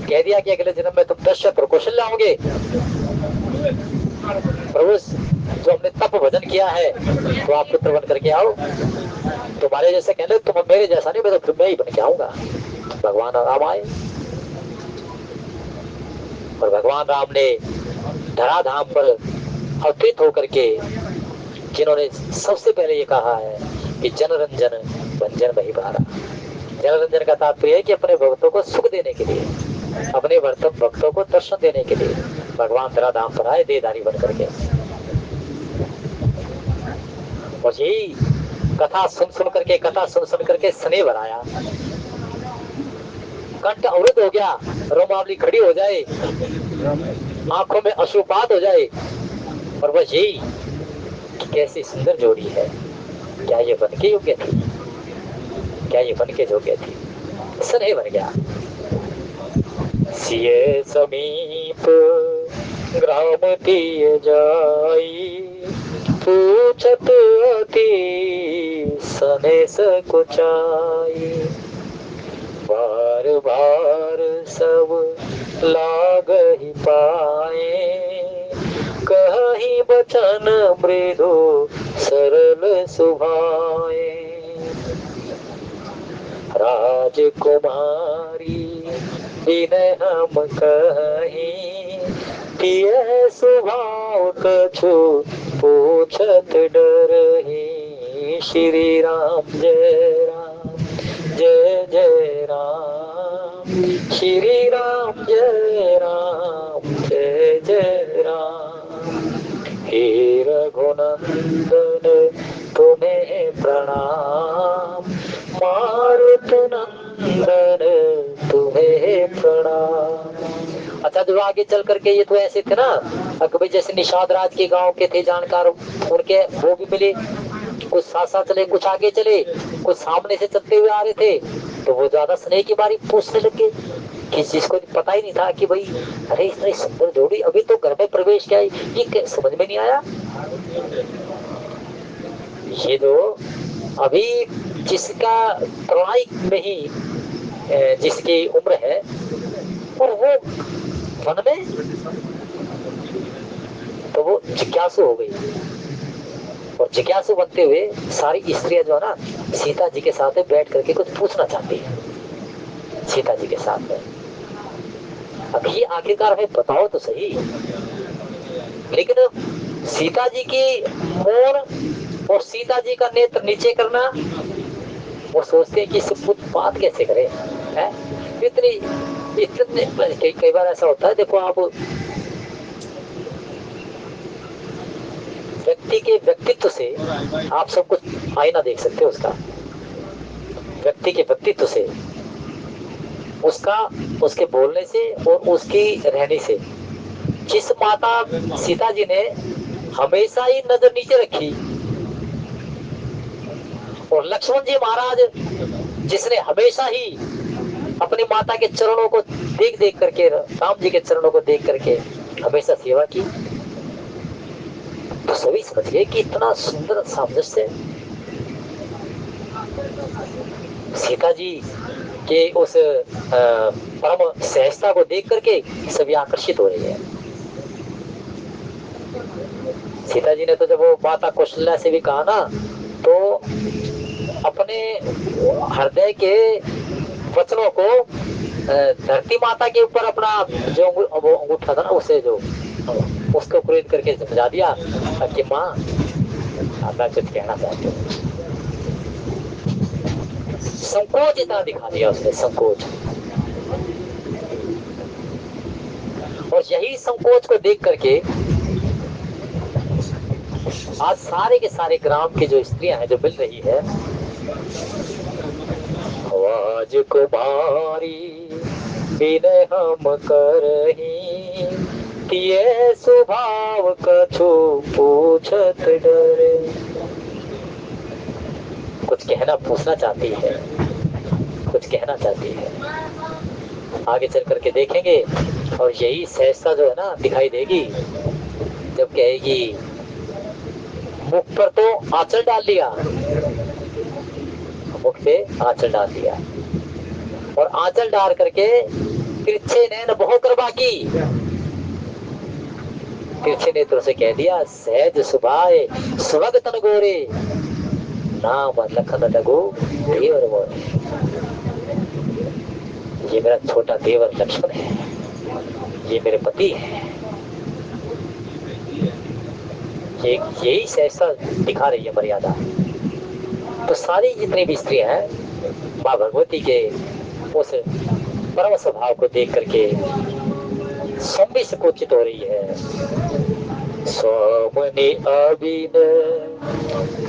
कह दिया कि अगले जन्म में तुम दशरथ और कौशल्या होंगे। प्रभु जो हमने तप भजन किया है तो आप पुत्र बन करके आओ। तुम्हारे जैसे कहने तुम मेरे जैसा नहीं, मैं तो मैं ही बन के आऊंगा। भगवान राम आए और भगवान राम ने धराधाम पर अवतरित होकर के जिन्होंने सबसे पहले ये कहा है कि जनरंजन भंजन वही भारा। जनरंजन का तात्पर्य है कि अपने भक्तों को सुख देने के लिए, अपने भक्तों को दर्शन देने के लिए भगवान धराधाम पर आए देहधारी बन करके। और यही कथा सुन सुन करके स्नेह भराया, कंठ अवरुद्ध हो गया, रोमावली खड़ी हो जाए, आंखों में अश्रुपात हो जाए। और बस यही कैसी सुंदर जोड़ी है, क्या ये बन के योग्य थी, क्या ये बन के योग्य थी। स्नेह भर गया। सिए समीप ग्राम तीय जाई, पूछत अति सने सकुचाई। बार बार सब लाग ही पाए, कही बचन मृदु सरल सुभाए। राजकुमारी विनय हम कहीं, पिय स्वभाव कछु पूछत डरही। श्री राम जय राम जय जय राम, श्री राम जय राम जय जय राम। हे रघुनंदन तुम्हें प्रणाम, मारुत नंदन तुम्हें प्रणाम। अच्छा, जो आगे चल करके ये तो ऐसे थे ना अकबर जैसे निषाद राज के गांव के थे जानकार, उनके वो भी मिले, कुछ साथ साथ चले, कुछ आगे चले, कुछ सामने से चलते हुए आ रहे थे। तो वो ज्यादा स्नेह की बारी पूछने लगे कि जिसको पता ही नहीं था कि भाई अरे इतनी सुंदर जोड़ी, अभी तो घर में प्रवेश किया, ये समझ में नहीं आया। ये जो अभी जिसका प्रणाई में ही जिसकी उम्र है और वो वन में, तो वो जिज्ञासु हो गई। और जिज्ञासु बनते हुए सारी स्त्रियां जो है ना सीता जी के साथ बैठ करके कुछ पूछना चाहती है सीता जी के साथ में। अब ये आखिरकार हमें बताओ तो सही, लेकिन सीता जी की मौन और सीता जी का नेत्र नीचे करना, वो सोचते हैं कि इससे बात कैसे करें, है इतने कई बार ऐसा होता है। देखो आप व्यक्ति के व्यक्तित्व से आप सब कुछ आईना देख सकते हो, उसका व्यक्ति के व्यक्तित्व से, उसका उसके बोलने से और उसकी रहने से। जिस माता सीता जी ने हमेशा ही नजर नीचे रखी और लक्ष्मण जी महाराज जिसने हमेशा ही अपनी माता के चरणों को देख देख करके, राम जी के चरणों को देख करके हमेशा सेवा की, तो सभी समझ गए कि इतना सुंदर सामंजस्य। सीता जी के उस परम सहजता को देख करके सभी आकर्षित हो रही है। सीता जी ने तो जब वो माता कौशल्या से भी कहा ना, तो अपने हृदय के वचनों को धरती माता के ऊपर अपना जो वो अंगूठा था ना, उसे जो उसको प्रेरित करके समझा दिया कि माँ मैं कुछ कहना चाहती हूँ। संकोच इतना दिखा दिया उसने, संकोच। और यही संकोच को देख करके आज सारे के सारे ग्राम की जो स्त्रियां हैं जो मिल रही है, आज कुमारी विनय हम करही, तिये स्वभाव कछु पूछत डरे। कुछ कहना पूछना चाहती है, कुछ कहना चाहती है। आगे चल करके देखेंगे और यही सहजता जो है ना दिखाई देगी जब कहेगी मुख पर तो आंचल डाल लिया, मुख पे आंचल डाल दिया और आंचल डाल करके तिरछे नैन बहो कर बाकी, तिरछे नेत्रों से कह दिया सहज सुभाए स्वग तन गोरे, नाम लखन लगो देवर मोरे। ये मेरा छोटा देवर लक्ष्मण है, ये मेरे पति है। ये यही सहसा दिखा रही है मर्यादा। तो सारी जितनी भी स्त्रियां हैं माँ भगवती के उस परम स्वभाव को देख करके संबी संकुचित हो रही है। सोमनि अबिन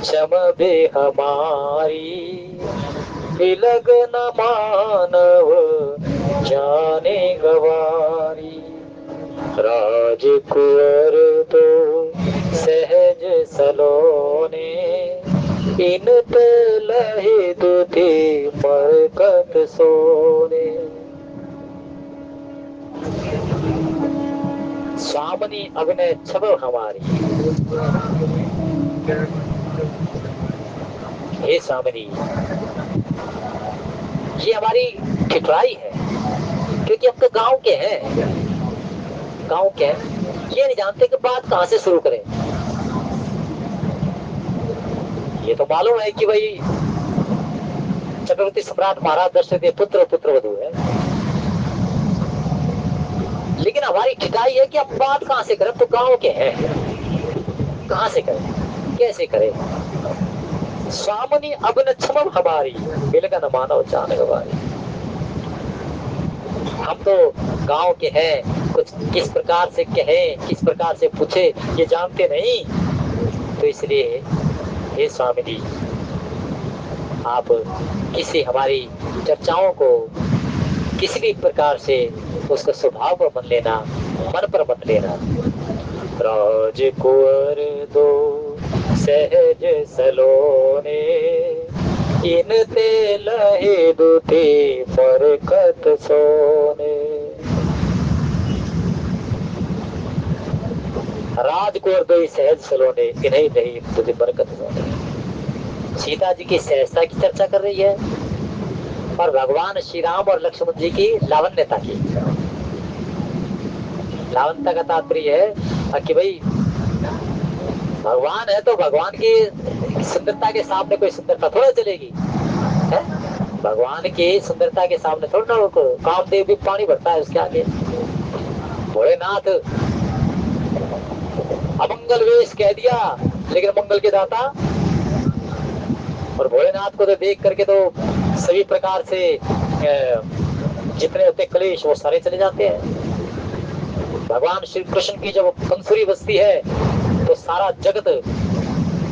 चमबे हमारी, बिलग न मानव जाने गवारी। राजकुंवर तो सहज सलोने, इन ते लहे दुधे मरकत सोने। स्वामिनी अभिनय छब हमारी, हे स्वामिनी ये हमारी ठिठुराई है, क्योंकि हम तो गांव के हैं, गांव के ये नहीं जानते कि बात कहां से शुरू करें। ये तो मालूम है कि भाई चक्रवर्ती सम्राट महाराज दशरथ के पुत्र पुत्रवधू है, लेकिन हमारी ठिठाई है कि अब बात कहां से करें, तो गांव के हैं, कहां से करें, कैसे करें। स्वामिनी अब न क्षम हमारी, बिलगा न मानव जान गवारी। हम तो गांव के हैं, कुछ किस प्रकार से कहें, किस प्रकार से पूछे ये जानते नहीं। तो इसलिए हे स्वामिनी आप किसी हमारी चर्चाओं को किसी भी प्रकार से उसका स्वभाव पर मन लेना, मन पर मत लेना। राजकुंवर दो सहज सलोने, इन ते लहे दुधे मरकत सोने। राजकुंवर दो सहज सलोने, इन्हीं नहीं दुधे मरकत सोने। सीता जी की सहजता की चर्चा कर रही है और भगवान श्री राम और लक्ष्मण जी की लावण्यता की। लावण्यता का तात्पर्य है कि भाई भगवान है तो भगवान की सुंदरता के सामने कोई सुंदरता थोड़ा चलेगी है? भगवान की सुंदरता के सामने थोड़ा ना कामदेव भी पानी भरता है उसके आगे। भोलेनाथ अमंगल वेश कह दिया लेकिन मंगल के दाता, और भोलेनाथ को तो देख करके तो सभी प्रकार से जितने होते क्लेश वो सारे चले जाते हैं। भगवान श्री कृष्ण की जब बंसुरी बजती है तो सारा जगत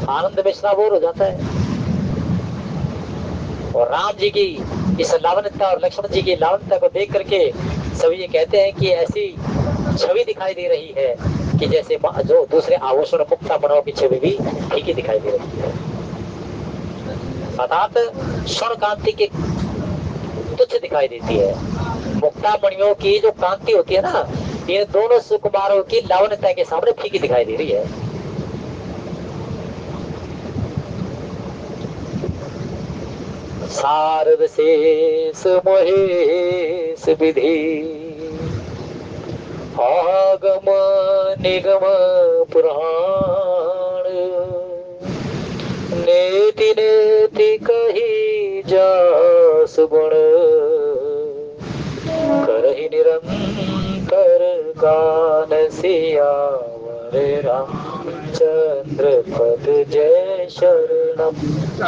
आनंद में सराबोर हो जाता है। और राम जी की इस लावण्यता और लक्ष्मण जी की लावण्यता को देख करके सभी ये कहते हैं कि ऐसी छवि दिखाई दे रही है कि जैसे जो दूसरे आभूषण मुक्ता मणियों की छवि भी फीकी दिखाई दे रही है। अर्थात स्वर्ण कांति की तुच्छ दिखाई देती है। मुक्ता मणियों की जो कांति होती है ना, ये दोनों सुकुमारों की लावण्यता के सामने फीकी दिखाई दे रही है। शारद शेष महेश विधि, आगम निगम पुराण, नेति नेति कही जास गुण, करहि निरंतर गान सियावर रामचंद्र पद जय शरणम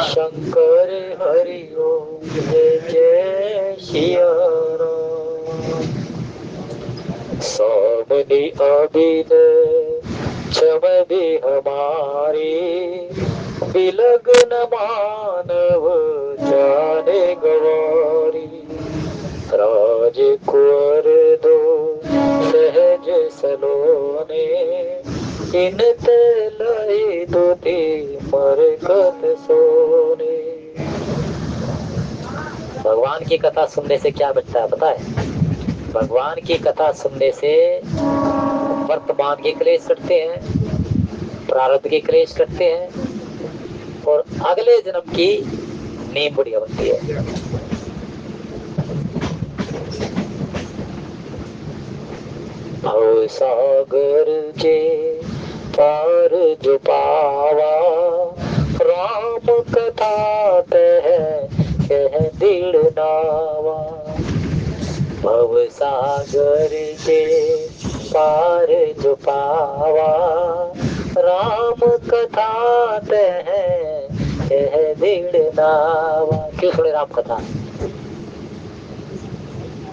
शंकर हरि ओम जय जय सिया राम। सोमनि अबिन क्षम भी हमारी, बिलग न मानव जाने गवारी। राजकुंवर दो सहज सलोने, इन ते लहे दुधे मरकत सोने। भगवान की कथा सुनने से क्या मिलता है पता है? भगवान की कथा सुनने से वर्तमान के क्लेश कटते हैं, प्रारब्ध के क्लेश कटते हैं और अगले जन्म की नींद बढ़िया बनती है। और सागर के पार जो पावा, राम कथा कह दृढ़ नावा। भव सागर के पार जो पावा, राम कथा कह दृढ़ नावा। क्यों सुने राम कथा?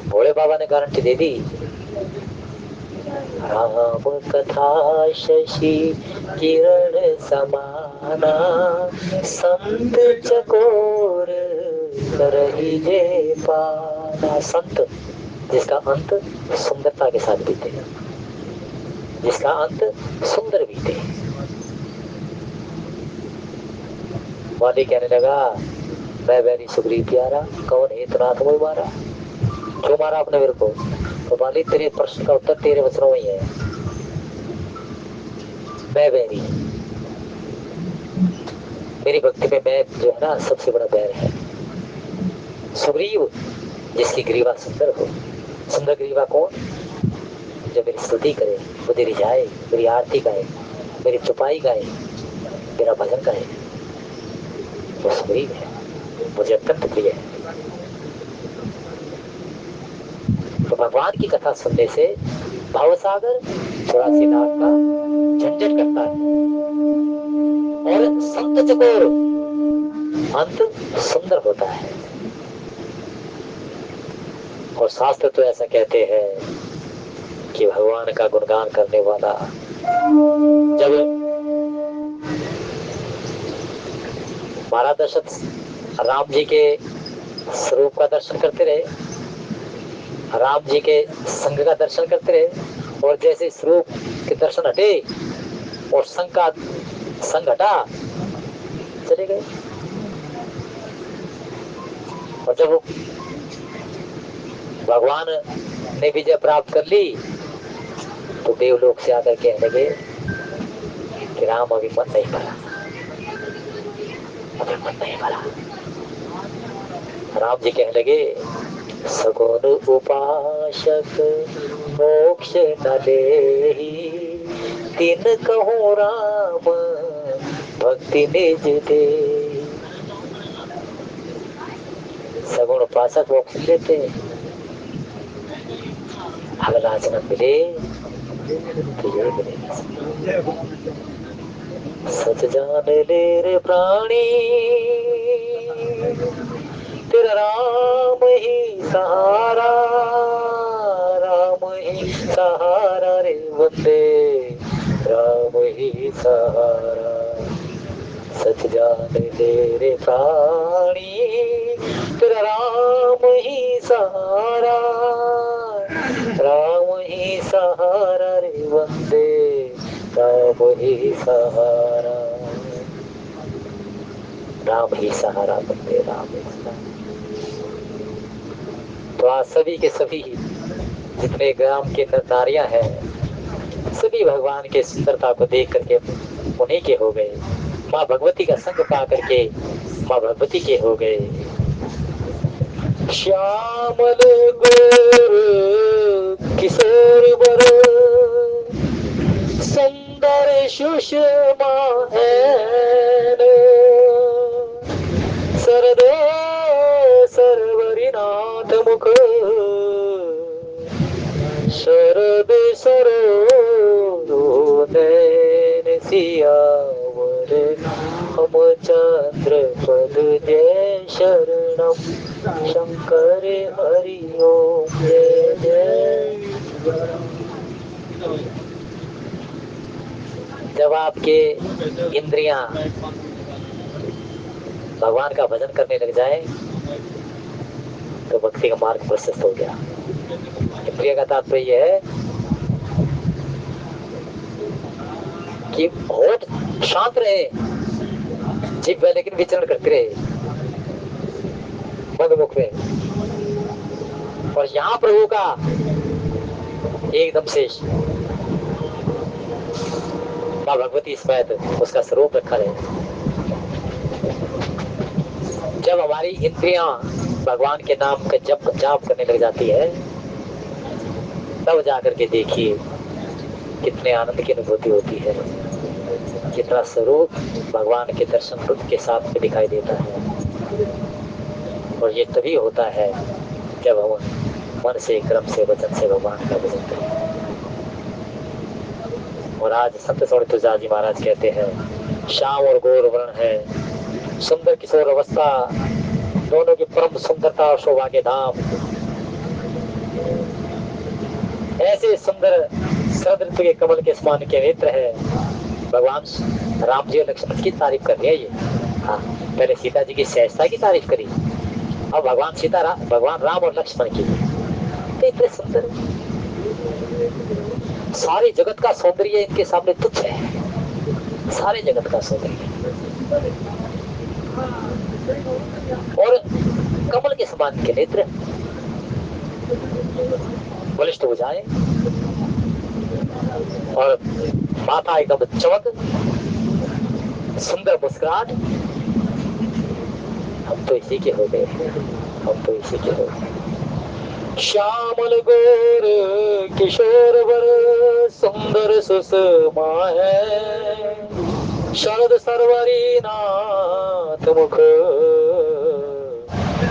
भोले बाबा ने गारंटी दे दी। राम कथा शशि किरण समाना, संत चकोर करहि जे पाना। संत जिसका अंत सुंदरता के साथ बीते, जिसका अंत सुंदर बीते। वाली कहने लगा, मैं बैरी सुग्रीव प्यारा, कौन है इतना तुम्हें मारा? क्यों मारा आपने मेरे को? तो वाली तेरे प्रश्न का उत्तर तेरे वचनों में ही है। मैं बैरी, मेरी भक्ति में मैं जो है ना सबसे बड़ा बैर है। सुग्रीव जिसकी ग्रीवा सुंदर हो। सुंदर ग्रीवा कौन? जो मेरी स्तुति करे, मुझे रिझाए, मेरी आरती गाए, मेरी चुपाई गाए, मेरा भजन गाए, वो सुग्रीव है, मुझे अत्यंत प्रिय है। तो भगवान की कथा सुनने से भावसागर 84 लाख का झंझट करता है और संत चकोर अंत सुंदर होता है। और शास्त्र तो ऐसा कहते हैं कि भगवान का गुणगान करने वाला जब महाराज दशरथ राम जी के स्वरूप का दर्शन करते रहे, राम जी के संग का दर्शन करते रहे, और जैसे स्वरूप के दर्शन हटे और संग हटा, चले गए। और जब भगवान ने विजय प्राप्त कर ली तो देवलोक से आकर कहने लगे कि राम अभी मन नहीं भरा, अभी मन नहीं भरा। राम जी कहने लगे, सगुन उपासक मोक्ष न देहि, तिन कहो राम भक्ति निज दे। सगुन उपासक मोक्ष लेते, अगला जन्म मिले तो ये मिलेगा। सच जान ले रे प्राणी, तेरा राम ही सहारा, राम ही सहारा रे बंदे, राम ही सहारा। सच जान ले रे प्राणी, तेरा राम ही सहारा, राम ही सहारा रे बंदे, राम ही सहारा। राम ही सहारा बंदे, राम ही सहारा। तो आज सभी के सभी जितने ग्राम के नर नारियां हैं, सभी भगवान के सुंदरता को देख करके उन्हीं के हो गए। माँ भगवती का संग पा करके माँ भगवती के हो गए। श्यामल गोर किशोर वर, सुंदर सुषमा ऐन, सरदे सरवरीनाथ मुख, शरद सरोनैन सियावर, हम चंद्र पद जय शरणम, शंकर हरि ओम जय जय। जब आपके इंद्रियां भगवान का भजन करने लग जाए तो भक्ति का मार्ग प्रशस्त हो गया। इंद्रिय का तात्पर्य है कि होठ शांत रहे, जीभ लेकिन विचरण करते रहे बंद मुख में, और यहाँ प्रभु का एकदम से माँ भगवती समेत उसका स्वरूप रखा रहे। जब हमारी इंद्रियां भगवान के नाम का जप जाप करने लग जाती है, तब जाकर के देखिए कितने आनंद की अनुभूति होती है, कितना स्वरूप भगवान के दर्शन के साथ में दिखाई देता है। और ये तभी होता है जब हम मन से, क्रम से, वचन से भगवान का भजन करें। और आज संत स्वामी तुलसीदास जी महाराज कहते हैं, श्याम और गौर वर्ण है, सुंदर किशोर अवस्था, दोनों की परम सुंदरता और शोभा के धाम। ऐसे सुंदर शरद ऋतु के कमल के समान के नेत्र है। भगवान राम जी और लक्ष्मण की तारीफ कर रही है ये। हाँ, पहले सीता जी की सहजता की तारीफ करी, अब भगवान राम और लक्ष्मण की। तो इतने सुंदर, सारे जगत का सौंदर्य इनके सामने तुच्छ है, सारे जगत का सौंदर्य। और कमल के समान के नेत्र, बलिष्ठ भुजाएं, और माथा एकदम चमक, सुंदर मुस्कुराहट। हम तो इसी के हो गए, हम तो इसी के हो गए। श्यामल गोर किशोर वर सुंदर सुषमा है, शरद सरवरी नाथ मुख,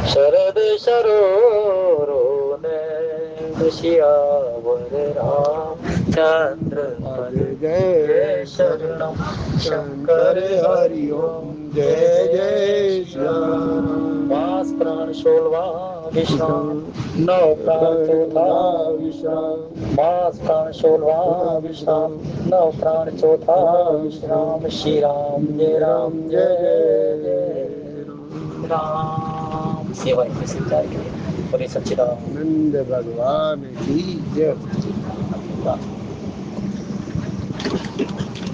शरद सरोरो ने श्यावर राम चंद्र हर जय शरणम शंकर हरि ओम जय जय श्याम। वास प्राण शोलवा विश्राम, नौ प्राण चौथा विश्राम। वास प्राण शोलवा विश्राम, नौ प्राण चौथा विश्राम। श्री राम जय राम जय जय राम। सेवा इतनी स्वीकार करिए। बोले सच्चिदानंद नंद भगवान की जय।